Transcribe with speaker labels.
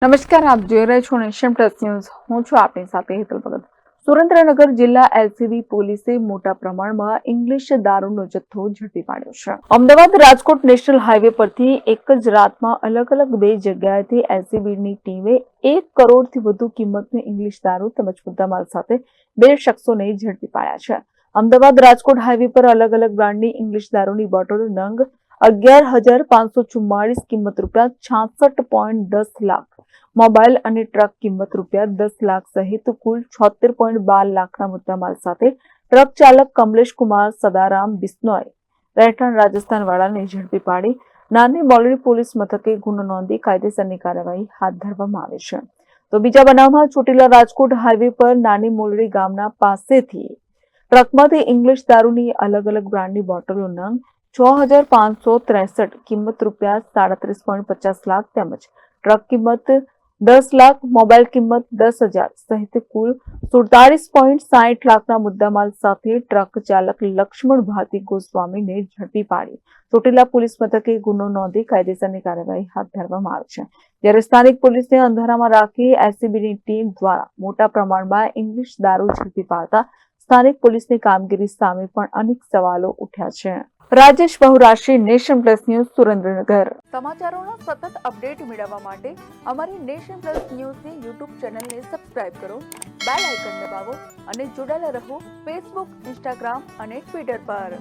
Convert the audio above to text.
Speaker 1: નમસ્કાર, આપ જોઈ રહ્યા છો નેશન પ્લસ ન્યૂઝ. હું છું આપની સાથે હેતલ ભગત. સુરેન્દ્રનગર જિલ્લા એલસીબી પોલીસે મોટા પ્રમાણમાં ઇંગ્લિશ દારૂનો જથ્થો ઝડપી પાડ્યો છે. અમદાવાદ રાજકોટ નેશનલ હાઈવે પરથી એક જ રાતમાં અલગ અલગ બે જગ્યાએથી એલસીબીની ટીમે 1 કરોડથી વધુ કિંમતની ઇંગ્લિશ દારૂ તેમજ મુદ્દામાલ સાથે બે શખ્સોને ઝડપી પાડ્યા છે. અમદાવાદ રાજકોટ હાઈવે પર અલગ અલગ બ્રાન્ડની ઇંગ્લિશ દારૂની બોટલો નંગ 11,544 કિંમત ₹66.10 લાખ, મોબાઈલ અને ટ્રક કિંમત ₹10 લાખ સહિત કુલ 76.12 લાખના મુદ્દામાલ સાથે ટ્રક ચાલક કમલેશ કુમાર સદારામ બિસ્નોય રહેઠાણ રાજસ્થાન વાળાને ઝડપી પાડી નાની મોલડી પોલીસ મથકે ગુનો નોંધી કાયદેસરની કાર્યવાહી હાથ ધરવામાં આવી છે. તો બીજા બનાવમાં ચોટીલા રાજકોટ હાઈવે પર નાની મોલડી ગામના પાસેથી ટ્રકમાંથી ઇંગ્લિશ દારૂની અલગ અલગ બ્રાન્ડની બોટલો નંગ 6,563 કિંમત ₹37.50 લાખ તેમજ ટ્રક કિંમત 10 લાખ, મોબાઈલ કિંમત 10,000 સહિત કુલ 47.60 લાખના મુદ્દામાલ સાથે ટ્રક ચાલક લક્ષ્મણ ભારતી ગોસ્વામીને ઝડપી પાડી ચોટીલા પોલીસ મથકે ગુનો નોંધી કાયદેસરની કાર્યવાહી હાથ ધરવામાં આવી છે. જ્યારે સ્થાનિક પોલીસને અંધારામાં રાખી એલસીબીની ટીમ દ્વારા મોટા પ્રમાણમાં ઇંગ્લિશ દારૂ ઝડપી પાડતા સ્થાનિક પોલીસની કામગીરી સામે પણ અનેક સવાલો ઉઠ્યા છે. Rajesh બહુરાશી, nation plus news, Surendranagar. સમાચારોના સતત અપડેટ મેળવવા માટે અમારી નેશન પ્લસ ન્યૂઝની યુટ્યુબ ચેનલને સબસ્ક્રાઇબ કરો, બેલ આઇકન દબાવો અને જોડાયેલા રહો ફેસબુક, ઇન્સ્ટાગ્રામ અને ટ્વિટર પર.